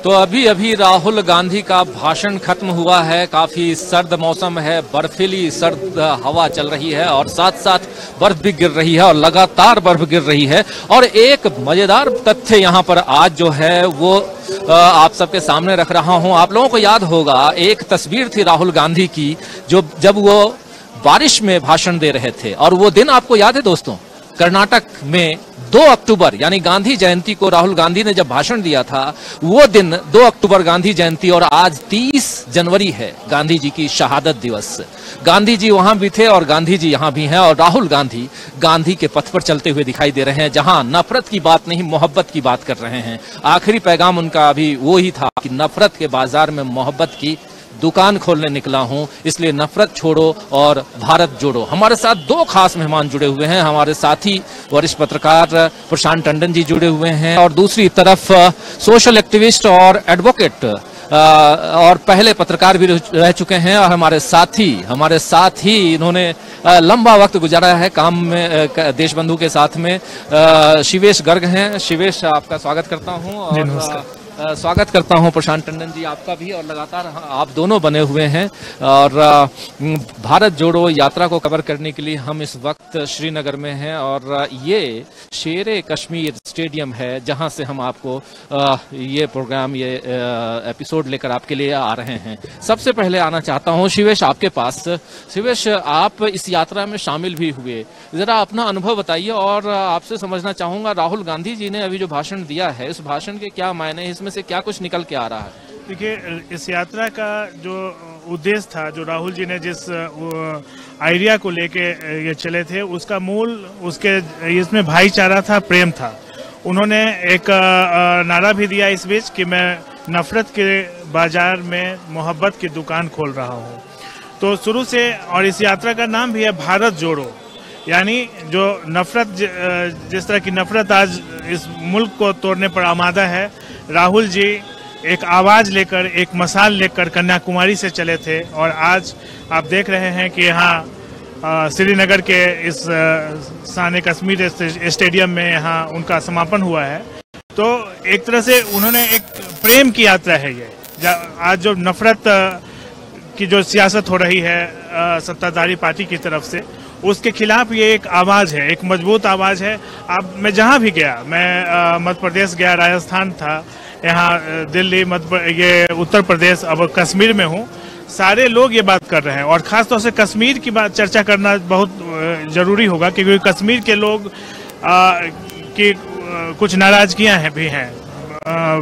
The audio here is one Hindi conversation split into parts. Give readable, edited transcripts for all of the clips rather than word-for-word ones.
तो अभी अभी राहुल गांधी का भाषण खत्म हुआ है। काफी सर्द मौसम है, बर्फीली सर्द हवा चल रही है और साथ साथ बर्फ भी गिर रही है और लगातार बर्फ गिर रही है। और एक मजेदार तथ्य यहाँ पर आज जो है वो आप सबके सामने रख रहा हूँ। आप लोगों को याद होगा एक तस्वीर थी राहुल गांधी की जब वो बारिश में भाषण दे रहे थे। और वो दिन आपको याद है दोस्तों, कर्नाटक में 2 अक्टूबर यानी गांधी जयंती को राहुल गांधी ने जब भाषण दिया था, वो दिन 2 अक्टूबर गांधी जयंती और आज 30 जनवरी है गांधी जी की शहादत दिवस। गांधी जी वहां भी थे और गांधी जी यहां भी हैं और राहुल गांधी गांधी के पथ पर चलते हुए दिखाई दे रहे हैं, जहां नफरत की बात नहीं मोहब्बत की बात कर रहे हैं। आखिरी पैगाम उनका अभी वो ही था कि नफरत के बाजार में मोहब्बत की दुकान खोलने निकला हूं, इसलिए नफरत छोड़ो और भारत जोड़ो। हमारे साथ 2 खास मेहमान जुड़े हुए हैं। हमारे साथी वरिष्ठ पत्रकार प्रशांत टंडन जी जुड़े हुए हैं और दूसरी तरफ सोशल एक्टिविस्ट और एडवोकेट और पहले पत्रकार भी रह चुके हैं और हमारे साथ ही इन्होंने लंबा वक्त गुजारा है काम में देशबंधु के साथ में। शिवेश गर्ग हैं। शिवेश, आपका स्वागत करता हूं और स्वागत करता हूं प्रशांत टंडन जी आपका भी। और लगातार आप दोनों बने हुए हैं और भारत जोड़ो यात्रा को कवर करने के लिए हम इस वक्त श्रीनगर में हैं और ये शेरे कश्मीर स्टेडियम है जहां से हम आपको ये प्रोग्राम ये एपिसोड लेकर आपके लिए आ रहे हैं। सबसे पहले आना चाहता हूं शिवेश आपके पास। शिवेश, आप इस यात्रा में शामिल भी हुए, जरा अपना अनुभव बताइए और आपसे समझना चाहूंगा राहुल गांधी जी ने अभी जो भाषण दिया है इस भाषण के क्या मायने, इसमें से क्या कुछ निकल के आ रहा है? देखिए, इस यात्रा का जो उद्देश्य था, जो राहुल जी ने जिस आइडिया को लेके ये चले थे, उसका मूल उसके इसमें भाईचारा था, प्रेम था। उन्होंने एक नारा भी दिया इस बीच कि मैं नफरत के बाजार में मोहब्बत की दुकान खोल रहा हूँ। तो शुरू से, और इस यात्रा का नाम भी है भारत जोड़ो, यानी जो नफरत, जिस तरह की नफरत आज इस मुल्क को तोड़ने पर आमादा है, राहुल जी एक आवाज लेकर, एक मसाल लेकर कन्याकुमारी से चले थे और आज आप देख रहे हैं कि यहाँ श्रीनगर के इस शान कश्मीर स्टेडियम में यहाँ उनका समापन हुआ है। तो एक तरह से उन्होंने एक प्रेम की यात्रा है ये। आज जो नफरत की जो सियासत हो रही है सत्ताधारी पार्टी की तरफ से, उसके खिलाफ ये एक आवाज़ है, एक मजबूत आवाज़ है। अब मैं जहाँ भी गया, मैं मध्य प्रदेश गया, राजस्थान था, यहाँ दिल्ली, ये उत्तर प्रदेश, अब कश्मीर में हूँ, सारे लोग ये बात कर रहे हैं। और ख़ास तौर से कश्मीर की बात चर्चा करना बहुत ज़रूरी होगा क्योंकि कश्मीर के लोग की कुछ नाराज़गियाँ भी हैं,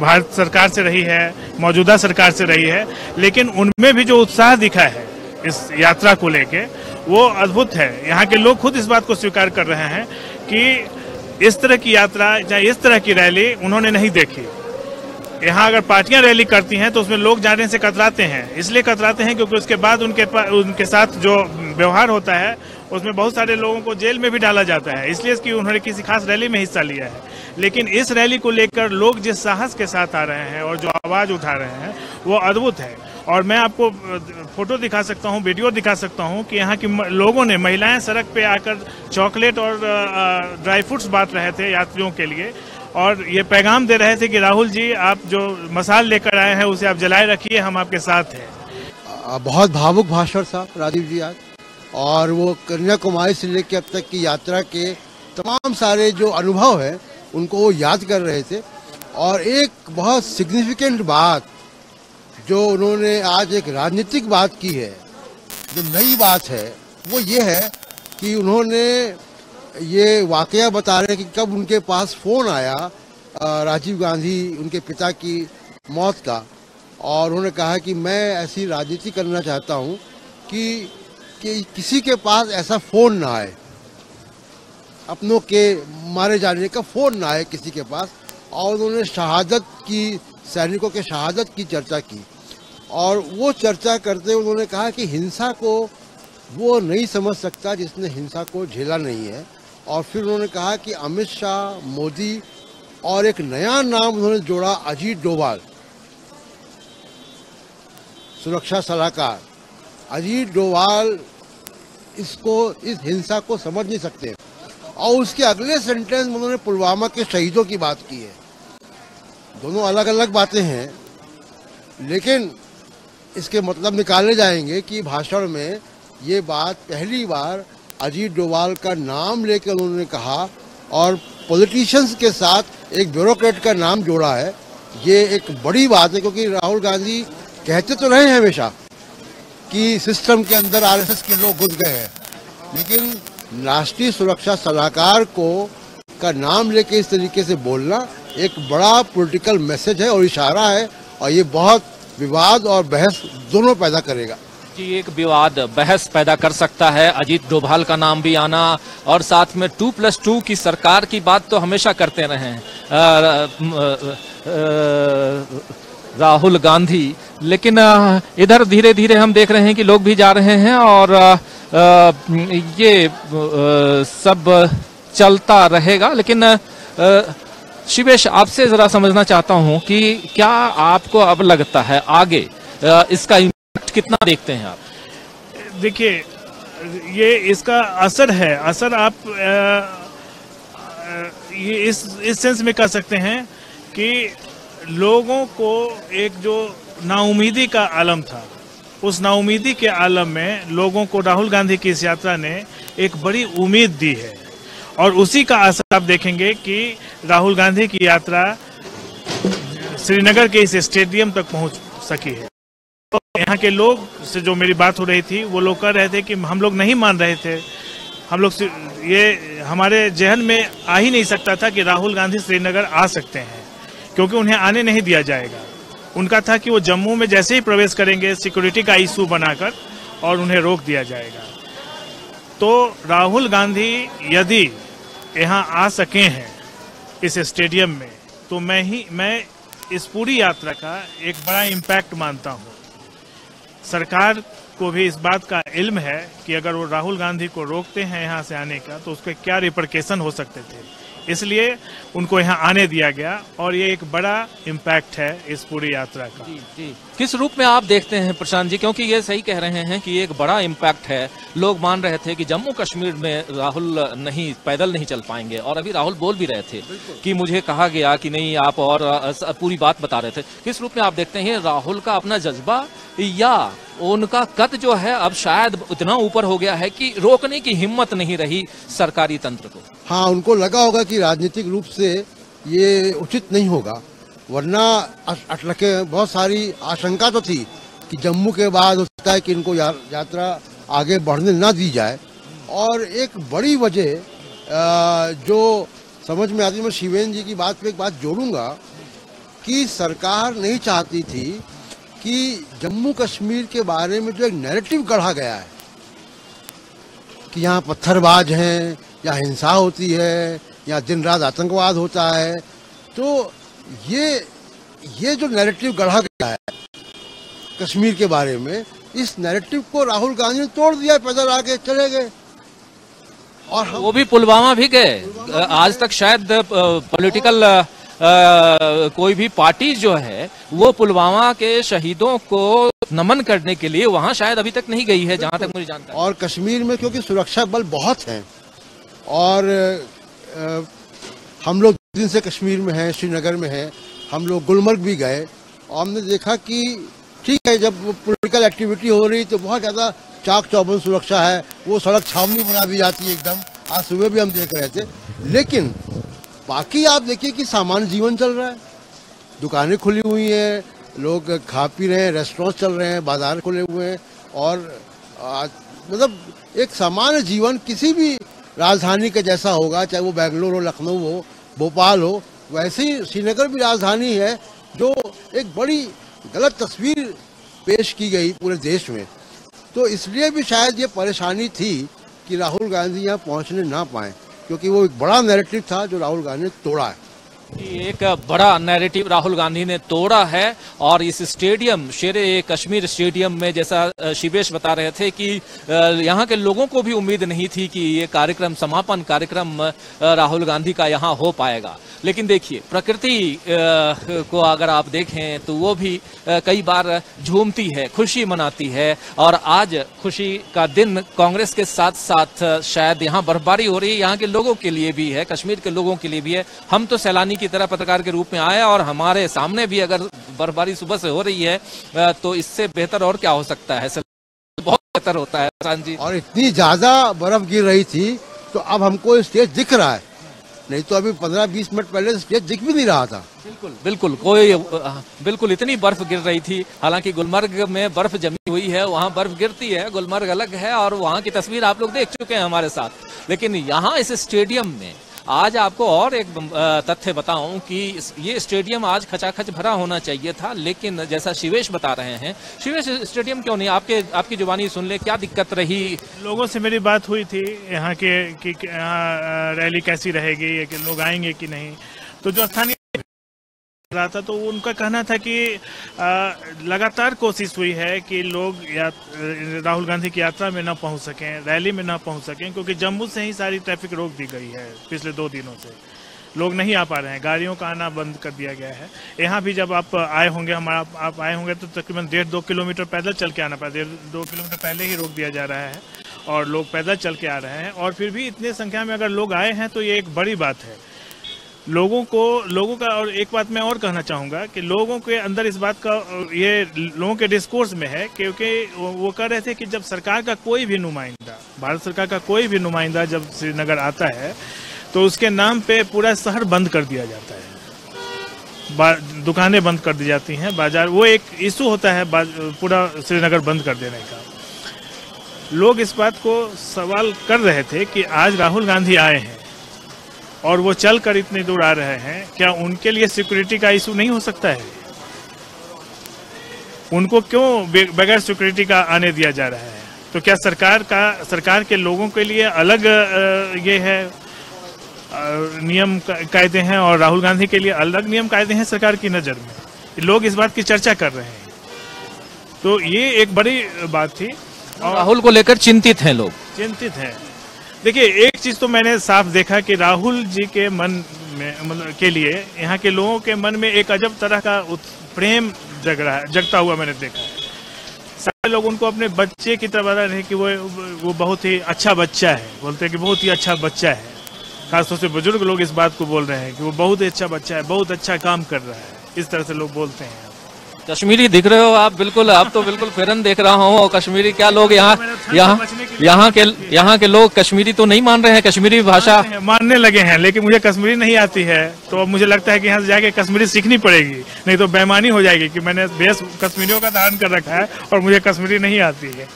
भारत सरकार से रही है, मौजूदा सरकार से रही है, लेकिन उनमें भी जो उत्साह दिखा है इस यात्रा को लेके वो अद्भुत है। यहाँ के लोग खुद इस बात को स्वीकार कर रहे हैं कि इस तरह की यात्रा या इस तरह की रैली उन्होंने नहीं देखी। यहाँ अगर पार्टियां रैली करती हैं तो उसमें लोग जाने से कतराते हैं, इसलिए कतराते हैं क्योंकि उसके बाद उनके साथ जो व्यवहार होता है उसमें बहुत सारे लोगों को जेल में भी डाला जाता है, इसलिए कि उन्होंने किसी खास रैली में हिस्सा लिया है। लेकिन इस रैली को लेकर लोग जिस साहस के साथ आ रहे हैं और जो आवाज़ उठा रहे हैं वो अद्भुत है। और मैं आपको फोटो दिखा सकता हूँ, वीडियो दिखा सकता हूँ कि यहाँ की लोगों ने, महिलाएं सड़क पे आकर चॉकलेट और ड्राई फ्रूट्स बांट रहे थे यात्रियों के लिए और ये पैगाम दे रहे थे कि राहुल जी, आप जो मसाल लेकर आए हैं उसे आप जलाए रखिए, हम आपके साथ हैं। बहुत भावुक भाषण था राजीव जी आज, और वो कन्याकुमारी से लेकर अब तक की यात्रा के तमाम सारे जो अनुभव हैं उनको वो याद कर रहे थे। और एक बहुत सिग्निफिकेंट बात जो उन्होंने आज एक राजनीतिक बात की है, जो नई बात है, वो ये है कि उन्होंने ये वाकया बता रहे हैं कि कब उनके पास फ़ोन आया राजीव गांधी, उनके पिता की मौत का, और उन्होंने कहा कि मैं ऐसी राजनीति करना चाहता हूँ कि किसी के पास ऐसा फ़ोन ना आए, अपनों के मारे जाने का फ़ोन ना आए किसी के पास। और उन्होंने शहादत की, सैनिकों के शहादत की चर्चा की, और वो चर्चा करते हुए उन्होंने कहा कि हिंसा को वो नहीं समझ सकता जिसने हिंसा को झेला नहीं है। और फिर उन्होंने कहा कि अमित शाह, मोदी और एक नया नाम उन्होंने जोड़ा, अजीत डोभाल, सुरक्षा सलाहकार। अजीत डोभाल इस हिंसा को समझ नहीं सकते। और उसके अगले सेंटेंस में उन्होंने पुलवामा के शहीदों की बात की है। दोनों अलग अलग बातें हैं, लेकिन इसके मतलब निकाले जाएंगे कि भाषण में ये बात पहली बार अजीत डोभाल का नाम लेकर उन्होंने कहा और पॉलिटिशियंस के साथ एक ब्यूरोक्रेट का नाम जोड़ा है। ये एक बड़ी बात है, क्योंकि राहुल गांधी कहते तो रहे हैं हमेशा कि सिस्टम के अंदर आरएसएस के लोग घुस गए हैं, लेकिन राष्ट्रीय सुरक्षा सलाहकार का नाम लेके इस तरीके से बोलना एक बड़ा पॉलिटिकल मैसेज है और इशारा है, और ये बहुत विवाद और बहस दोनों पैदा करेगा। जी, एक विवाद बहस पैदा कर सकता है, अजीत डोभाल का नाम भी आना, और साथ में 2+2 की सरकार की बात तो हमेशा करते रहे हैं राहुल गांधी। लेकिन इधर धीरे धीरे हम देख रहे हैं कि लोग भी जा रहे हैं और ये सब चलता रहेगा। लेकिन शिवेश, आपसे जरा समझना चाहता हूं कि क्या आपको अब लगता है आगे इसका इम्पैक्ट कितना देखते हैं आप? देखिए, ये इसका असर है, असर आप ये इस सेंस में कर सकते हैं कि लोगों को एक जो नाउमीदी का आलम था, उस नाउमीदी के आलम में लोगों को राहुल गांधी की इस यात्रा ने एक बड़ी उम्मीद दी है, और उसी का असर आप देखेंगे कि राहुल गांधी की यात्रा श्रीनगर के इस स्टेडियम तक पहुंच सकी है। तो यहाँ के लोग से जो मेरी बात हो रही थी, वो लोग कह रहे थे कि हम लोग नहीं मान रहे थे, हम लोग ये हमारे जहन में आ ही नहीं सकता था कि राहुल गांधी श्रीनगर आ सकते हैं, क्योंकि उन्हें आने नहीं दिया जाएगा। उनका था कि वो जम्मू में जैसे ही प्रवेश करेंगे सिक्योरिटी का इशू बनाकर और उन्हें रोक दिया जाएगा। तो राहुल गांधी यदि यहाँ आ सके हैं इस स्टेडियम में, तो मैं इस पूरी यात्रा का एक बड़ा इम्पैक्ट मानता हूँ। सरकार को भी इस बात का इल्म है कि अगर वो राहुल गांधी को रोकते हैं यहाँ से आने का, तो उसके क्या रिपरकेशन हो सकते थे, इसलिए उनको यहाँ आने दिया गया, और ये एक बड़ा इम्पैक्ट है इस पूरी यात्रा का। जी। किस रूप में आप देखते हैं प्रशांत जी? क्योंकि ये सही कह रहे हैं कि एक बड़ा इम्पैक्ट है। लोग मान रहे थे कि जम्मू कश्मीर में राहुल पैदल नहीं चल पाएंगे, और अभी राहुल बोल भी रहे थे कि मुझे कहा गया कि नहीं आप, और पूरी बात बता रहे थे। किस रूप में आप देखते हैं राहुल का अपना जज्बा, या उनका कद जो है अब शायद इतना ऊपर हो गया है कि रोकने की हिम्मत नहीं रही सरकारी तंत्र को? हाँ, उनको लगा होगा कि राजनीतिक रूप से ये उचित नहीं होगा, वरना बहुत सारी आशंका तो थी कि जम्मू के बाद हो सकता है कि इनको यात्रा आगे बढ़ने ना दी जाए। और एक बड़ी वजह जो समझ में आती है, मैं शिवेन जी की बात पे एक बात जोड़ूंगा कि सरकार नहीं चाहती थी कि जम्मू कश्मीर के बारे में जो एक नैरेटिव गढ़ा गया है कि यहाँ पत्थरबाज हैं, या हिंसा होती है, या दिन रात आतंकवाद होता है, तो ये जो नैरेटिव गढ़ा गया है कश्मीर के बारे में, इस नैरेटिव को राहुल गांधी ने तोड़ दिया, पैदल आके चले गए। और वो भी पुलवामा भी गए। आज तक शायद पॉलिटिकल कोई भी पार्टी जो है वो पुलवामा के शहीदों को नमन करने के लिए वहां शायद अभी तक नहीं गई है, जहां तक मुझे जानता है। और कश्मीर में क्योंकि सुरक्षा बल बहुत हैं, और हम लोग दिन से कश्मीर में हैं, श्रीनगर में हैं, हम लोग गुलमर्ग भी गए, और हमने देखा कि ठीक है, जब पॉलिटिकल एक्टिविटी हो रही तो बहुत ज़्यादा चाक चौबंद सुरक्षा है, वो सड़क छावनी बना दी जाती है एकदम। आज सुबह भी हम देख रहे थे। लेकिन बाकी आप देखिए कि सामान्य जीवन चल रहा है, दुकानें खुली हुई हैं, लोग खा पी रहे हैं, रेस्टोरेंट चल रहे हैं, बाजार खुले हुए हैं, और मतलब एक सामान्य जीवन किसी भी राजधानी का जैसा होगा, चाहे वो बेंगलोर हो, लखनऊ हो, भोपाल हो। वैसे ही श्रीनगर भी राजधानी है, जो एक बड़ी गलत तस्वीर पेश की गई पूरे देश में। तो इसलिए भी शायद ये परेशानी थी कि राहुल गांधी यहाँ पहुँचने ना पाए, क्योंकि वो एक बड़ा नैरेटिव था जो राहुल गांधी ने तोड़ा है। एक बड़ा नैरेटिव राहुल गांधी ने तोड़ा है, और इस स्टेडियम, शेरे कश्मीर स्टेडियम में, जैसा शिवेश बता रहे थे कि यहाँ के लोगों को भी उम्मीद नहीं थी कि ये कार्यक्रम, समापन कार्यक्रम राहुल गांधी का यहाँ हो पाएगा। लेकिन देखिए, प्रकृति को अगर आप देखें तो वो भी कई बार झूमती है, खुशी मनाती है, और आज खुशी का दिन कांग्रेस के साथ साथ शायद यहाँ बर्फबारी हो रही है, यहाँ के लोगों के लिए भी है, कश्मीर के लोगों के लिए भी है। हम तो सैलानी की तरह पत्रकार के रूप में आए और हमारे सामने भी अगर बर्फबारी सुबह से हो रही है तो इससे बेहतर और क्या हो सकता है, बहुत बेहतर होता है प्रशांत जी। और इतनी ज्यादा बर्फ गिर रही थी तो अब हमको स्टेज दिख रहा है, नहीं तो अभी 15-20 मिनट पहले स्टेज दिख भी नहीं रहा था। बिल्कुल बिल्कुल इतनी बर्फ गिर रही थी। हालांकि गुलमर्ग में बर्फ जमी हुई है, वहां बर्फ गिरती है, गुलमर्ग अलग है और वहां की तस्वीर आप लोग देख चुके हैं हमारे साथ। लेकिन यहाँ इस स्टेडियम में आज आपको और एक तथ्य बताऊं कि ये स्टेडियम आज खचाखच भरा होना चाहिए था, लेकिन जैसा शिवेश बता रहे हैं, शिवेश स्टेडियम क्यों नहीं, आपकी जुबानी सुन ले, क्या दिक्कत रही? लोगों से मेरी बात हुई थी यहाँ के कि यहाँ रैली कैसी रहेगी, कि लोग आएंगे कि नहीं। तो जो स्थानीय रहा था तो उनका कहना था कि लगातार कोशिश हुई है कि लोग राहुल गांधी की यात्रा में न पहुंच सकें, रैली में न पहुंच सकें, क्योंकि जम्मू से ही सारी ट्रैफिक रोक दी गई है। पिछले 2 दिनों से लोग नहीं आ पा रहे हैं, गाड़ियों का आना बंद कर दिया गया है। यहाँ भी जब आप आए होंगे, आप आए होंगे तो तकरीबन 1.5-2 किलोमीटर पैदल चल के आना पड़ा, 1.5-2 किलोमीटर पहले ही रोक दिया जा रहा है और लोग पैदल चल के आ रहे हैं। और फिर भी इतने संख्या में अगर लोग आए हैं तो ये एक बड़ी बात है लोगों का। और एक बात मैं और कहना चाहूँगा कि लोगों के अंदर इस बात का, ये लोगों के डिस्कोर्स में है, क्योंकि वो कह रहे थे कि जब सरकार का कोई भी नुमाइंदा, भारत सरकार का कोई भी नुमाइंदा जब श्रीनगर आता है तो उसके नाम पे पूरा शहर बंद कर दिया जाता है, दुकानें बंद कर दी जाती हैं, बाजार, वो एक इशू होता है पूरा श्रीनगर बंद कर देने का। लोग इस बात को सवाल कर रहे थे कि आज राहुल गांधी आए हैं और वो चलकर इतनी दूर आ रहे हैं, क्या उनके लिए सिक्योरिटी का इशू नहीं हो सकता है? उनको क्यों बगैर सिक्योरिटी का आने दिया जा रहा है? तो क्या सरकार के लोगों के लिए अलग ये है नियम कायदे हैं और राहुल गांधी के लिए अलग नियम कायदे हैं सरकार की नज़र में? लोग इस बात की चर्चा कर रहे हैं, तो ये एक बड़ी बात थी। और राहुल को लेकर चिंतित हैं लोग, चिंतित हैं। देखिए, एक चीज तो मैंने साफ देखा कि राहुल जी के मन में, मतलब के लिए यहाँ के लोगों के मन में एक अजब तरह का प्रेम जगता हुआ मैंने देखा है। सारे लोग उनको अपने बच्चे की तरह बता रहे हैं कि वो बहुत ही अच्छा बच्चा है, बोलते हैं कि बहुत ही अच्छा बच्चा है। खासतौर से बुजुर्ग लोग इस बात को बोल रहे हैं कि वो बहुत ही अच्छा बच्चा है, बहुत अच्छा काम कर रहा है, इस तरह से लोग बोलते हैं। कश्मीरी दिख रहे हो आप, बिल्कुल, आप तो बिल्कुल फिरन देख रहा हूँ। और कश्मीरी क्या लोग यहाँ के लोग कश्मीरी तो नहीं मान रहे हैं, कश्मीरी भाषा मानने लगे हैं, लेकिन मुझे कश्मीरी नहीं आती है, तो अब मुझे लगता है कि यहाँ से जाके कश्मीरी सीखनी पड़ेगी, नहीं तो बेईमानी हो जाएगी कि मैंने देश कश्मीरियों का धारण कर रखा है और मुझे कश्मीरी नहीं आती है।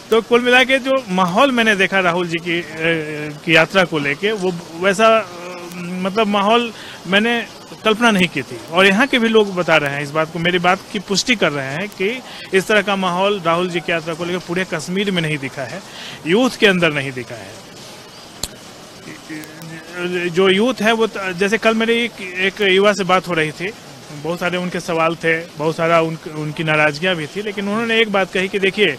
तो कुल मिला के जो माहौल मैंने देखा राहुल जी की यात्रा को लेके, वो वैसा मतलब माहौल मैंने कल्पना नहीं की थी। और यहाँ के भी लोग बता रहे हैं इस बात को, मेरी बात की पुष्टि कर रहे हैं कि इस तरह का माहौल राहुल जी की यात्रा को लेकर पूरे कश्मीर में नहीं दिखा है, यूथ के अंदर नहीं दिखा है। जो यूथ है वो, जैसे कल मेरी एक युवा से बात हो रही थी, बहुत सारे उनके सवाल थे, बहुत सारा उनकी नाराजगियाँ भी थी, लेकिन उन्होंने एक बात कही कि देखिए,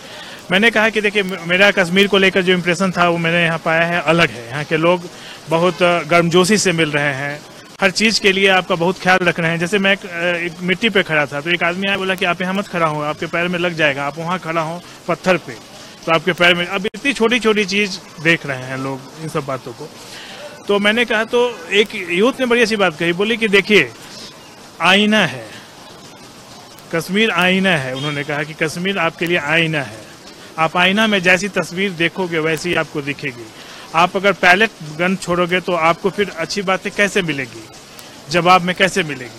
मैंने कहा कि देखिए, मेरा कश्मीर को लेकर जो इम्प्रेशन था वो मैंने यहाँ पाया है अलग है। यहाँ के लोग बहुत गर्मजोशी से मिल रहे हैं, हर चीज़ के लिए आपका बहुत ख्याल रख रहे हैं। जैसे मैं एक मिट्टी पे खड़ा था तो एक आदमी आया, बोला कि आप यहाँ मत खड़ा हो, आपके पैर में लग जाएगा, आप वहाँ खड़ा हो पत्थर पे, तो आपके पैर में। अब इतनी छोटी छोटी चीज़ देख रहे हैं लोग इन सब बातों को। तो मैंने कहा, तो एक यूथ ने बड़ी अच्छी बात कही, बोली कि देखिए, आईना है कश्मीर, आईना है। उन्होंने कहा कि कश्मीर आपके लिए आईना है, आप आईना में जैसी तस्वीर देखोगे वैसी ही आपको दिखेगी। आप अगर पैलेट गन छोड़ोगे तो आपको फिर अच्छी बातें कैसे मिलेगी, जवाब में कैसे मिलेगी?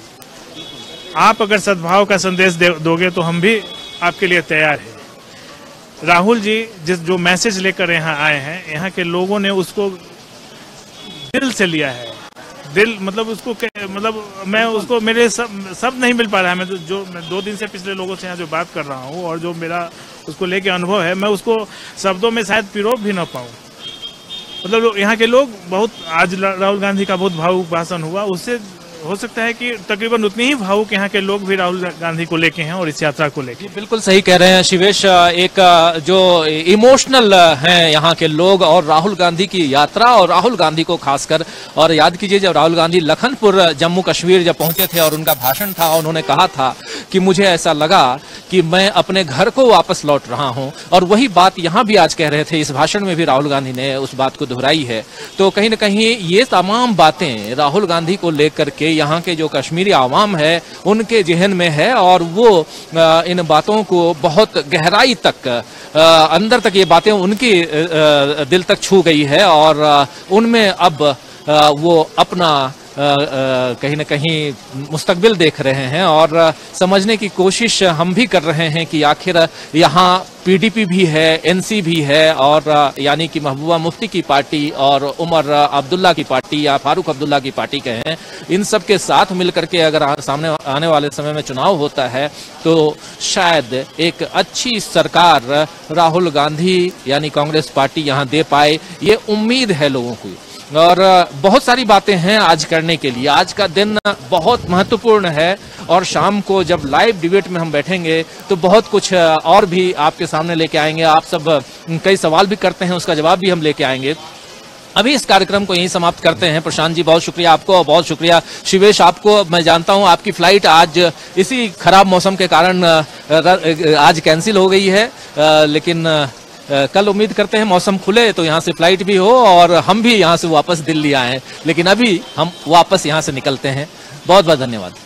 आप अगर सद्भाव का संदेश दोगे तो हम भी आपके लिए तैयार हैं। राहुल जी जो मैसेज लेकर यहाँ आए हैं, यहाँ के लोगों ने उसको दिल से लिया है। दिल मतलब उसको, मतलब मैं उसको, मेरे सब नहीं मिल पा रहा है। मैं 2 दिन से पिछले लोगों से यहाँ जो बात कर रहा हूँ और जो मेरा उसको लेके अनुभव है, मैं उसको शब्दों में शायद पिरो भी ना पाऊँ। मतलब यहाँ के लोग बहुत, आज राहुल गांधी का बहुत भावुक भाषण हुआ, उससे हो सकता है कि तकरीबन उतनी ही भावुक यहाँ के लोग भी राहुल गांधी को लेके हैं और इस यात्रा को लेके। बिल्कुल सही कह रहे हैं शिवेश, एक जो इमोशनल हैं यहाँ के लोग और राहुल गांधी की यात्रा और राहुल गांधी को खासकर। और याद कीजिए, जब राहुल गांधी लखनपुर जम्मू कश्मीर जब पहुंचे थे और उनका भाषण था, उन्होंने कहा था कि मुझे ऐसा लगा कि मैं अपने घर को वापस लौट रहा हूं। और वही बात यहां भी आज कह रहे थे, इस भाषण में भी राहुल गांधी ने उस बात को दोहराई है। तो कहीं ना कहीं ये तमाम बातें राहुल गांधी को लेकर के यहाँ के जो कश्मीरी आवाम है उनके जहन में है, और वो इन बातों को बहुत गहराई तक अंदर तक ये बातें उनकी दिल तक छू गई है, और उनमें अब वो अपना कहीं न कहीं मुस्तकबिल देख रहे हैं और समझने की कोशिश हम भी कर रहे हैं कि आखिर यहाँ पीडीपी भी है, एनसी भी है, और यानी कि महबूबा मुफ्ती की पार्टी और उमर अब्दुल्ला की पार्टी या फारूक अब्दुल्ला की पार्टी कहें, इन सब के साथ मिलकर के अगर सामने आने वाले समय में चुनाव होता है तो शायद एक अच्छी सरकार राहुल गांधी यानी कांग्रेस पार्टी यहाँ दे पाए, ये उम्मीद है लोगों को। और बहुत सारी बातें हैं आज करने के लिए। आज का दिन बहुत महत्वपूर्ण है, और शाम को जब लाइव डिबेट में हम बैठेंगे तो बहुत कुछ और भी आपके सामने लेके आएंगे। आप सब कई सवाल भी करते हैं, उसका जवाब भी हम लेके आएंगे। अभी इस कार्यक्रम को यहीं समाप्त करते हैं। प्रशांत जी, बहुत शुक्रिया आपको, और बहुत शुक्रिया शिवेश आपको। मैं जानता हूं आपकी फ्लाइट आज इसी खराब मौसम के कारण आज कैंसिल हो गई है, लेकिन कल उम्मीद करते हैं मौसम खुले तो यहाँ से फ्लाइट भी हो और हम भी यहाँ से वापस दिल्ली आए। लेकिन अभी हम वापस यहाँ से निकलते हैं। बहुत बहुत धन्यवाद।